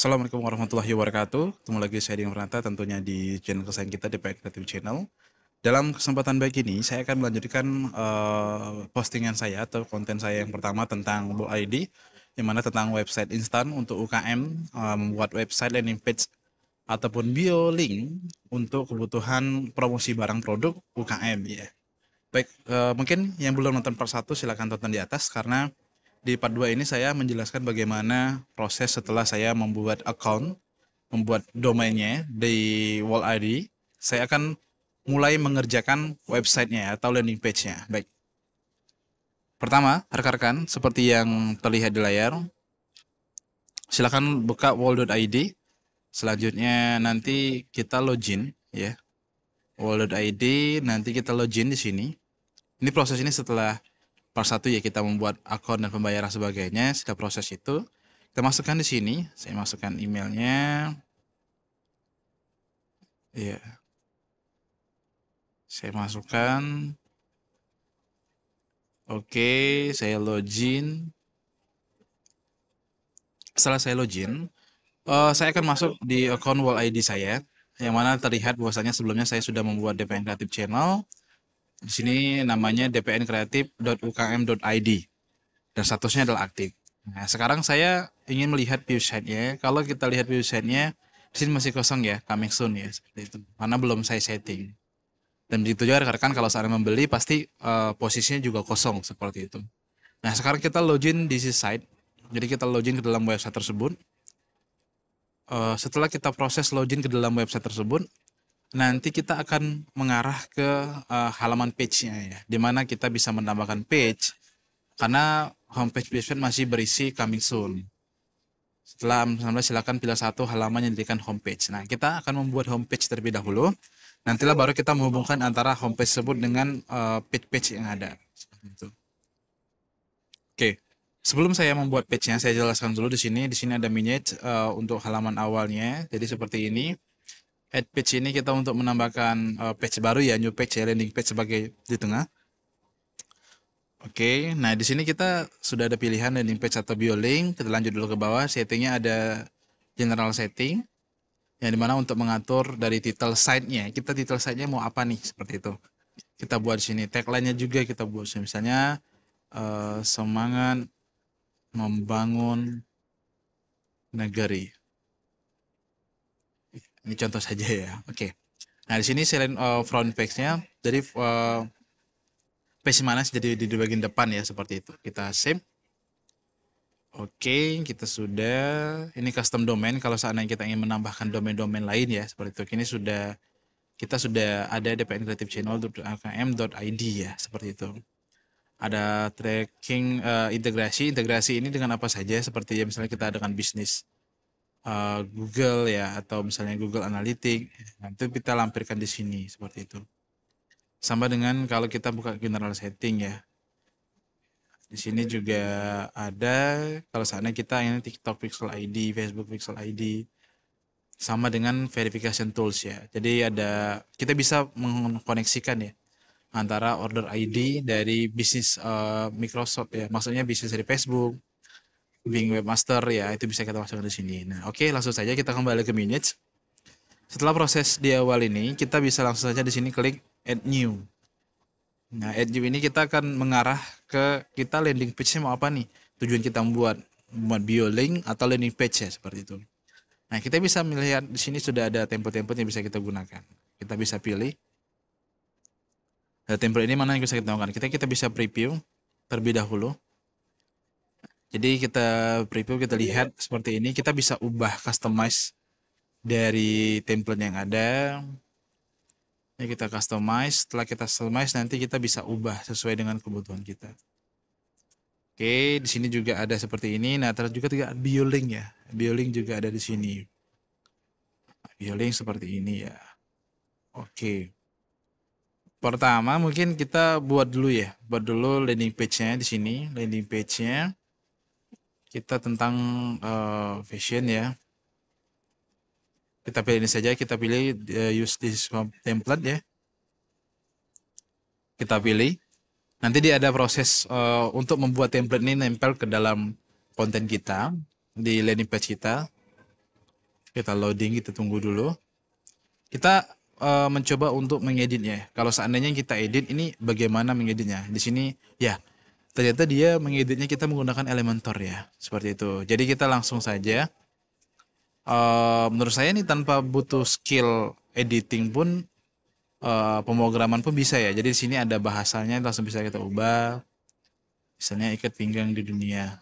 Assalamualaikum warahmatullahi wabarakatuh. Ketemu lagi saya dengan Renata tentunya di channel kesayangan kita DPR Creative Channel. Dalam kesempatan baik ini saya akan melanjutkan postingan saya atau konten saya yang pertama tentang Bo ID, yang mana tentang website instan untuk UKM, membuat website landing page ataupun bio link untuk kebutuhan promosi barang produk UKM ya. Baik, mungkin yang belum nonton part 1 silahkan tonton di atas, karena di part 2 ini saya menjelaskan bagaimana proses setelah saya membuat account, membuat domainnya di Wall ID. Saya akan mulai mengerjakan websitenya atau landing page-nya. Baik, pertama rekan-rekan seperti yang terlihat di layar, silahkan buka wall.id. Selanjutnya nanti kita login ya, wall.id, nanti kita login di sini. Ini proses ini setelah part 1 ya, kita membuat akun dan pembayaran sebagainya. Setelah proses itu kita masukkan di sini. Saya masukkan emailnya. Ya, saya masukkan. Oke, saya login. Setelah saya login, saya akan masuk di akun Wall ID saya, yang mana terlihat bahwasanya sebelumnya saya sudah membuat DPN Creative Channel. Di sini namanya dpnkreatif.ukm.id dan statusnya adalah aktif. Nah, sekarang saya ingin melihat view site-nya. Kalau kita lihat view site-nya, di sini masih kosong ya, coming soon ya, seperti itu. Karena belum saya setting. Dan begitu juga rekan-rekan kalau saat membeli pasti posisinya juga kosong seperti itu. Nah, sekarang kita login di site. Jadi kita login ke dalam website tersebut. Setelah kita proses login ke dalam website tersebut, nanti kita akan mengarah ke halaman page-nya ya, dimana kita bisa menambahkan page, karena homepage masih berisi coming soon. Setelah silakan pilih satu halaman yang dijadikan homepage. Nah, kita akan membuat homepage terlebih dahulu. Nantilah baru kita menghubungkan antara homepage tersebut dengan page-page yang ada. Gitu. Oke, sebelum saya membuat page-nya, saya jelaskan dulu di sini. Di sini ada manage untuk halaman awalnya. Jadi seperti ini. Add page ini kita untuk menambahkan page baru ya, new page ya, landing page sebagai di tengah. Oke, nah di sini kita sudah ada pilihan landing page atau bio link. Kita lanjut dulu ke bawah. Settingnya ada general setting, yang dimana untuk mengatur dari title site-nya. Kita title site-nya mau apa nih, seperti itu. Kita buat di sini. Tagline-nya juga kita buat, misalnya semangat membangun negeri. Ini contoh saja ya. Oke. Nah di sini selain front page-nya, jadi page mana jadi di bagian depan ya, seperti itu. Kita save. Oke, kita sudah, ini custom domain. Kalau seandainya kita ingin menambahkan domain-domain lain ya, seperti itu. Ini sudah, kita sudah ada DPN Creative Channel.akm.id ya, seperti itu. Ada tracking integrasi ini dengan apa saja, seperti ya misalnya kita dengan bisnis Google ya, atau misalnya Google Analytics. Nah, itu kita lampirkan di sini seperti itu. Sama dengan kalau kita buka general setting ya. Di sini juga ada, kalau seandainya kita ini TikTok Pixel ID, Facebook Pixel ID, sama dengan verification tools ya. Jadi ada, kita bisa mengkoneksikan ya antara order ID dari bisnis Microsoft ya, maksudnya bisnis dari Facebook, Bing Webmaster ya, itu bisa kita masukkan di sini. Nah, oke, langsung saja kita kembali ke manage. Setelah proses di awal ini, kita bisa langsung saja di sini klik add new. Nah, add new ini kita akan mengarah ke kita landing page-nya mau apa nih? Tujuan kita membuat bio link atau landing page ya, seperti itu. Nah, kita bisa melihat di sini sudah ada template-template yang bisa kita gunakan. Kita bisa pilih. Ada template ini mana yang bisa kita gunakan? Kita bisa preview terlebih dahulu. Jadi kita preview, kita lihat seperti ini. Kita bisa ubah customize dari template yang ada. Ini kita customize. Setelah kita customize, nanti kita bisa ubah sesuai dengan kebutuhan kita. Oke, di sini juga ada seperti ini. Nah, terus juga bio link ya. Bio link juga ada di sini. Bio link seperti ini ya. Oke. Pertama mungkin kita buat dulu ya. Buat dulu landing page-nya di sini. Landing page-nya kita tentang fashion ya. Kita pilih ini saja, kita pilih use this template ya. Kita pilih. Nanti dia ada proses untuk membuat template ini nempel ke dalam konten kita di landing page kita. Kita loading, kita tunggu dulu. Kita mencoba untuk mengeditnya. Kalau seandainya kita edit, ini bagaimana mengeditnya? Di sini ya, ternyata dia mengeditnya kita menggunakan Elementor ya, seperti itu. Jadi kita langsung saja. Menurut saya ini tanpa butuh skill editing pun, pemrograman pun bisa ya. Jadi di sini ada bahasanya, langsung bisa kita ubah. Misalnya ikat pinggang di dunia.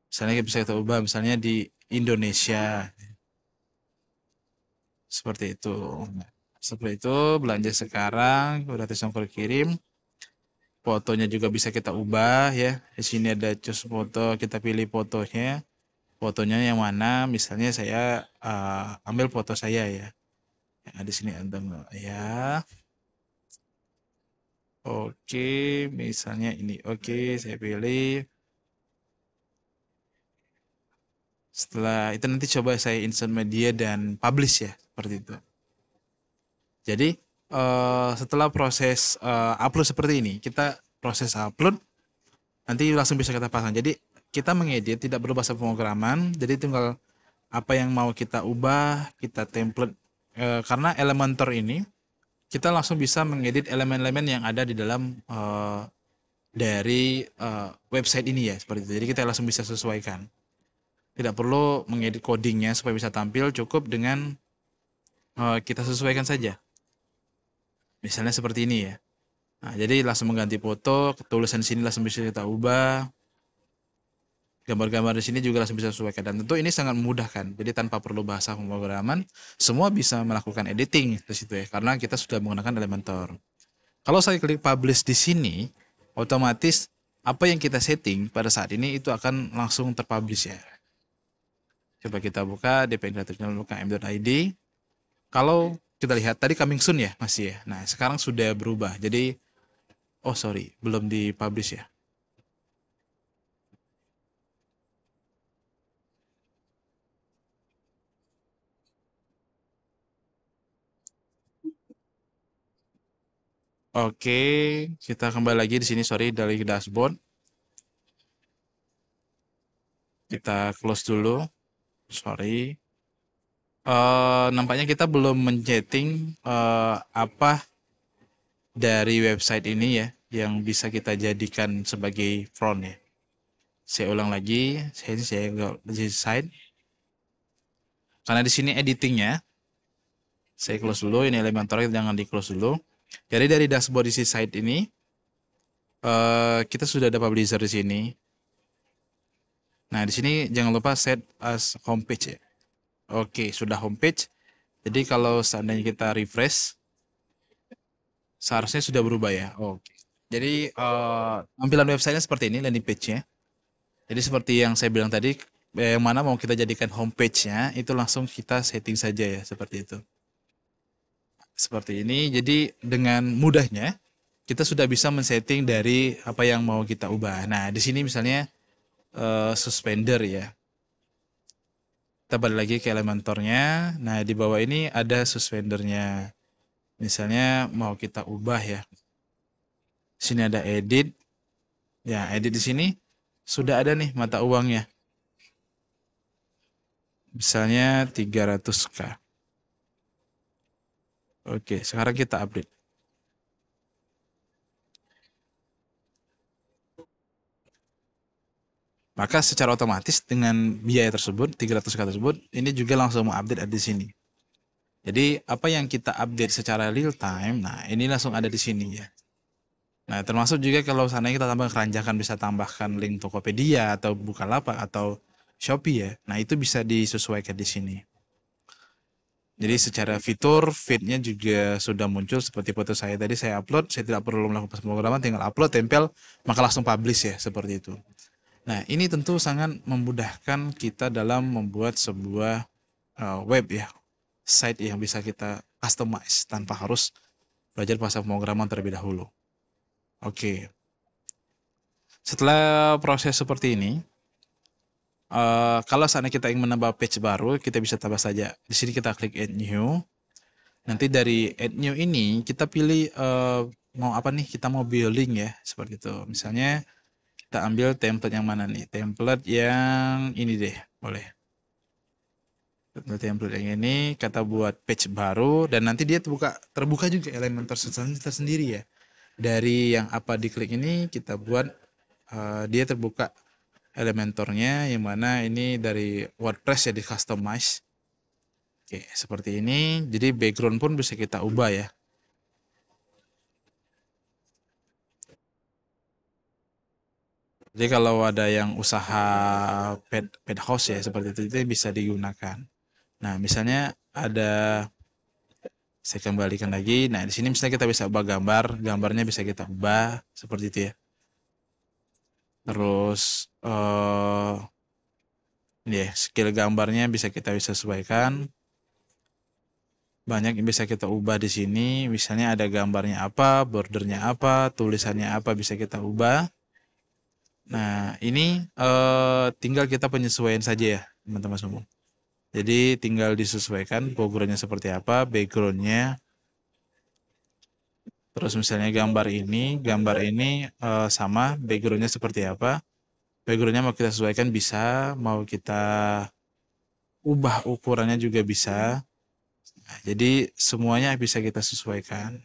Misalnya bisa kita ubah, misalnya di Indonesia. Seperti itu. Seperti itu, belanja sekarang, udah ongkir kirim. Fotonya juga bisa kita ubah ya. Di sini ada choose foto, kita pilih fotonya. Fotonya yang mana? Misalnya saya ambil foto saya ya. Yang di sini ada ya. Oke, misalnya ini. Oke, saya pilih. Setelah itu nanti coba saya insert media dan publish ya, seperti itu. Jadi setelah proses upload seperti ini, kita proses upload nanti langsung bisa kita pasang. Jadi kita mengedit tidak perlu bahasa pemrograman, jadi tinggal apa yang mau kita ubah, kita template. Karena Elementor ini kita langsung bisa mengedit elemen-elemen yang ada di dalam dari website ini ya, seperti itu. Jadi kita langsung bisa sesuaikan. Tidak perlu mengedit codingnya supaya bisa tampil, cukup dengan kita sesuaikan saja. Misalnya seperti ini ya. Nah, jadi langsung mengganti foto, tulisan sini langsung bisa kita ubah. Gambar-gambar di sini juga langsung bisa sesuaikan, dan tentu ini sangat memudahkan. Jadi tanpa perlu bahasa pemrograman, semua bisa melakukan editing di situ ya, karena kita sudah menggunakan Elementor. Kalau saya klik publish di sini, otomatis apa yang kita setting pada saat ini itu akan langsung terpublish ya. Coba kita buka dpnkreatif.ukm.id. Kalau kita lihat tadi coming soon ya masih ya. Nah sekarang sudah berubah. Jadi belum dipublish ya. Oke, kita kembali lagi di sini. Sorry, dari dashboard. Kita close dulu. Sorry. Nampaknya kita belum men-setting apa dari website ini ya yang bisa kita jadikan sebagai front ya. Saya ulang lagi. Saya di site. Karena di sini editingnya, saya close dulu. Ini Elementor, jangan di close dulu. Jadi dari dashboard isi site ini, kita sudah ada publisher di sini. Nah di sini jangan lupa set as homepage ya. Oke, sudah homepage. Jadi kalau seandainya kita refresh, seharusnya sudah berubah ya. Oke. Jadi tampilan websitenya seperti ini, landing page-nya. Jadi seperti yang saya bilang tadi, yang mana mau kita jadikan homepage-nya, itu langsung kita setting saja ya, seperti itu. Seperti ini, jadi dengan mudahnya kita sudah bisa men-setting dari apa yang mau kita ubah. Nah, di sini misalnya suspender ya. Kita balik lagi ke Elementornya. Nah, di bawah ini ada suspendernya. Misalnya mau kita ubah ya. Sini ada edit. Ya, edit di sini sudah ada nih mata uangnya. Misalnya 300k. Oke, sekarang kita update. Maka secara otomatis dengan biaya tersebut, 300k tersebut, ini juga langsung mengupdate di sini. Jadi apa yang kita update secara real time, nah ini langsung ada di sini ya. Nah termasuk juga kalau seandainya kita tambah keranjakan, bisa tambahkan link Tokopedia atau Bukalapak atau Shopee ya. Nah itu bisa disesuaikan di sini. Jadi secara fitur, feednya juga sudah muncul seperti foto saya tadi saya upload, saya tidak perlu melakukan pemrograman, tinggal upload, tempel, maka langsung publish ya, seperti itu. Nah ini tentu sangat memudahkan kita dalam membuat sebuah web ya, site yang bisa kita customize tanpa harus belajar bahasa pemrograman terlebih dahulu. Oke. Setelah proses seperti ini, kalau saatnya kita ingin menambah page baru, kita bisa tambah saja. Di sini kita klik add new. Nanti dari add new ini kita pilih mau apa nih? Kita mau building ya, seperti itu. Misalnya kita ambil template yang mana nih? Template yang ini deh, boleh. template yang ini kita buat page baru, dan nanti dia terbuka juga Elementor tersendiri ya. Dari yang apa diklik ini kita buat dia terbuka Elementornya, yang mana ini dari WordPress ya, di customize. Oke, seperti ini. Jadi background pun bisa kita ubah ya. Jadi kalau ada yang usaha pet house ya seperti itu bisa digunakan. Nah, misalnya saya kembalikan lagi. Nah, di sini misalnya kita bisa ubah gambarnya bisa kita ubah seperti itu ya. Terus ini ya, skill gambarnya bisa sesuaikan. Banyak yang bisa kita ubah di sini. Misalnya ada gambarnya apa, bordernya apa, tulisannya apa bisa kita ubah. Nah, ini tinggal kita penyesuaian saja ya, teman-teman semua. Jadi tinggal disesuaikan foregroundnya seperti apa, backgroundnya. Terus misalnya gambar ini sama, backgroundnya seperti apa. Backgroundnya mau kita sesuaikan bisa, mau kita ubah ukurannya juga bisa. Nah, jadi semuanya bisa kita sesuaikan.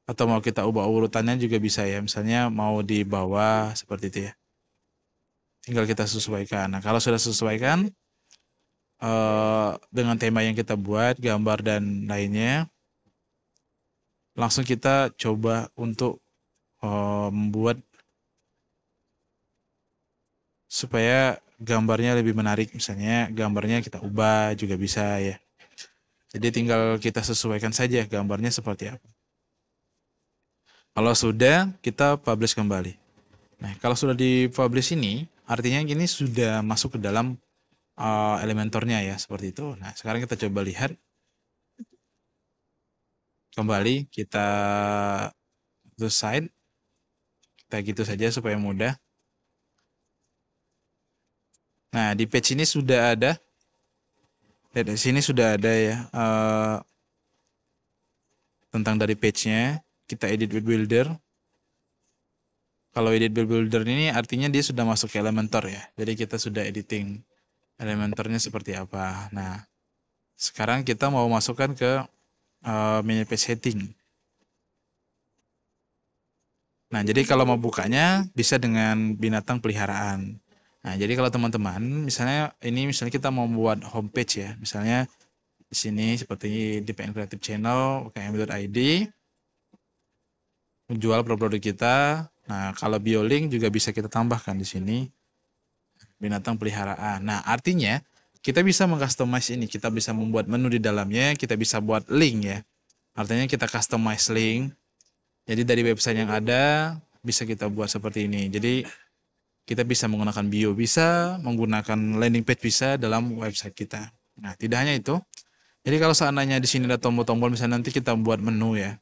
Atau mau kita ubah urutannya juga bisa ya. Misalnya mau di bawah seperti itu ya. Tinggal kita sesuaikan. Nah, kalau sudah sesuaikan dengan tema yang kita buat, gambar dan lainnya, langsung kita coba untuk membuat supaya gambarnya lebih menarik. Misalnya gambarnya kita ubah juga bisa ya. Jadi tinggal kita sesuaikan saja gambarnya seperti apa. Kalau sudah, kita publish kembali. Nah, kalau sudah di-publish ini, artinya ini sudah masuk ke dalam Elementornya ya, seperti itu. Nah, sekarang kita coba lihat. Kembali, kita to side. Kita gitu saja supaya mudah. Nah, di page ini sudah ada. Di sini sudah ada ya. Tentang dari page-nya. Kita edit web builder. Kalau edit web builder ini artinya dia sudah masuk ke Elementor ya. Jadi kita sudah editing Elementornya seperti apa. Nah, sekarang kita mau masukkan ke mini page setting. Nah, jadi kalau mau bukanya bisa dengan binatang peliharaan. Nah, jadi kalau teman-teman misalnya kita mau membuat homepage ya. Misalnya di sini seperti di PN Creative Channel ukm.id, menjual produk kita. Nah, kalau biolink juga bisa kita tambahkan di sini binatang peliharaan. Nah, artinya kita bisa mengcustomize ini, kita bisa membuat menu di dalamnya, kita bisa buat link ya. Artinya kita customize link. Jadi dari website yang ada bisa kita buat seperti ini. Jadi kita bisa menggunakan bio, bisa menggunakan landing page bisa dalam website kita. Nah, tidak hanya itu. Jadi kalau seandainya di sini ada tombol-tombol, misalnya nanti kita buat menu ya.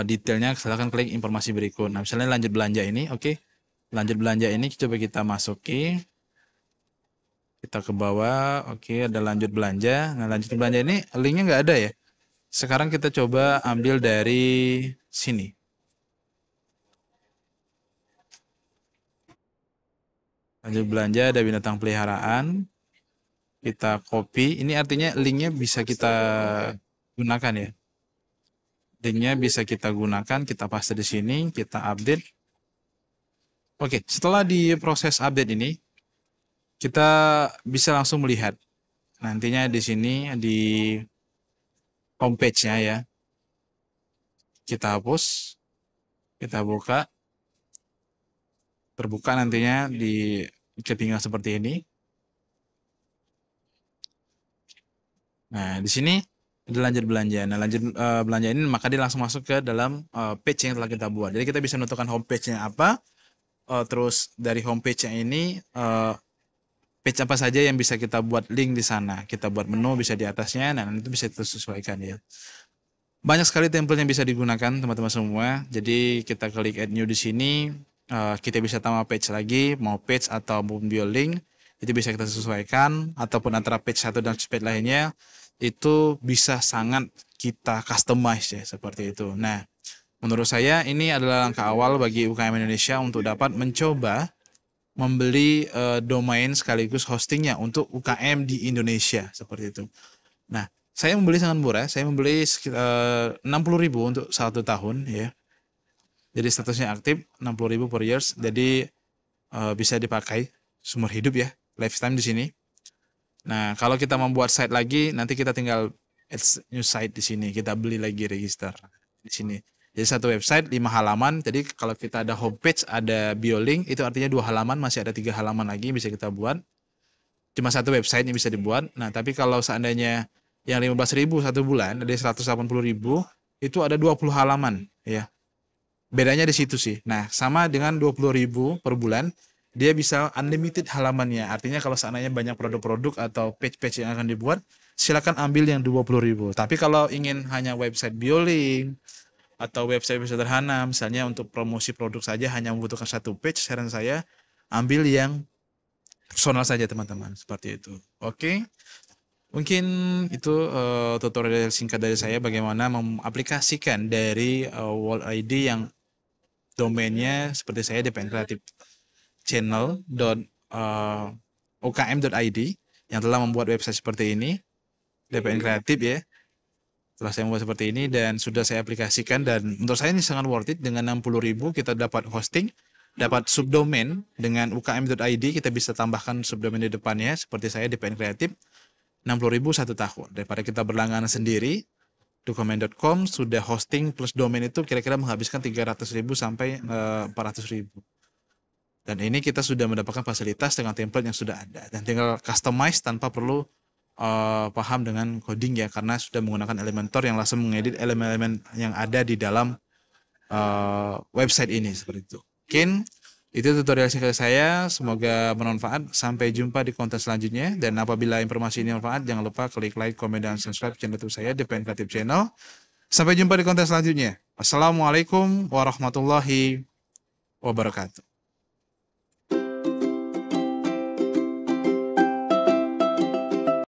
Detailnya silahkan klik informasi berikut. Nah, misalnya lanjut belanja ini, oke. Lanjut belanja ini coba kita masuki. Kita ke bawah, oke, ada lanjut belanja. Nah, lanjut belanja ini linknya nggak ada ya. Sekarang kita coba ambil dari sini. Lanjut belanja ada binatang peliharaan. Kita copy. Ini artinya linknya bisa kita gunakan ya. Linknya bisa kita gunakan. Kita paste di sini. Kita update. Oke, setelah di proses update ini, kita bisa langsung melihat. Nantinya di sini di homepage-nya ya. Kita hapus. Kita buka. Terbuka nantinya di ketinggalan seperti ini. Nah, di sini ada lanjut belanja. Nah, lanjut belanja ini maka dia langsung masuk ke dalam page yang telah kita buat. Jadi kita bisa menentukan homepage-nya apa. Terus dari homepage-nya ini page apa saja yang bisa kita buat link di sana. Kita buat menu bisa di atasnya. Nah, itu bisa kita sesuaikan ya. Banyak sekali template yang bisa digunakan teman-teman semua. Jadi kita klik add new di sini. Kita bisa tambah page lagi, mau page atau bio link. Itu bisa kita sesuaikan. Ataupun antara page satu dan page lainnya. Itu bisa sangat kita customize ya, seperti itu. Nah, menurut saya ini adalah langkah awal bagi UKM Indonesia untuk dapat mencoba membeli domain sekaligus hostingnya untuk UKM di Indonesia seperti itu. Nah, saya membeli sangat murah. Saya membeli sekitar 60.000 untuk 1 tahun ya. Jadi statusnya aktif 60.000 per years. Jadi bisa dipakai seumur hidup ya, lifetime di sini. Nah, kalau kita membuat site lagi, nanti kita tinggal add new site di sini. Kita beli lagi register di sini. Jadi satu website 5 halaman. Jadi kalau kita ada homepage, ada bio link, itu artinya 2 halaman, masih ada 3 halaman lagi bisa kita buat. Cuma satu website yang bisa dibuat. Nah, tapi kalau seandainya yang 15.000 satu bulan, ada 180.000, itu ada 20 halaman ya. Bedanya di situ sih. Nah, sama dengan 20.000 per bulan, dia bisa unlimited halamannya. Artinya kalau seandainya banyak produk-produk atau page-page yang akan dibuat, silakan ambil yang 20.000. Tapi kalau ingin hanya website BioLink atau website sederhana, misalnya untuk promosi produk saja hanya membutuhkan satu page, saran saya ambil yang personal saja teman-teman. Seperti itu. Oke. Mungkin itu tutorial singkat dari saya bagaimana mengaplikasikan dari World ID yang domainnya seperti saya DPN Kreatif channel.okm.id yang telah membuat website seperti ini, DPN Kreatif ya. Setelah saya membuat seperti ini dan sudah saya aplikasikan, dan menurut saya ini sangat worth it. Dengan 60.000 kita dapat hosting, dapat subdomain dengan ukm.id, kita bisa tambahkan subdomain di depannya seperti saya DPN Kreatif. 60.000 1 tahun. Daripada kita berlangganan sendiri, dokumen.com sudah hosting plus domain itu kira-kira menghabiskan 300.000 sampai 400.000. Dan ini kita sudah mendapatkan fasilitas dengan template yang sudah ada dan tinggal customize tanpa perlu paham dengan coding ya, karena sudah menggunakan Elementor yang langsung mengedit elemen-elemen yang ada di dalam website ini seperti itu. Mungkin itu tutorial singkat saya, semoga bermanfaat. Sampai jumpa di konten selanjutnya, dan apabila informasi ini bermanfaat jangan lupa klik like, komen, dan subscribe channel YouTube saya DPN Kreatif Channel. Sampai jumpa di konten selanjutnya. Wassalamualaikum warahmatullahi wabarakatuh.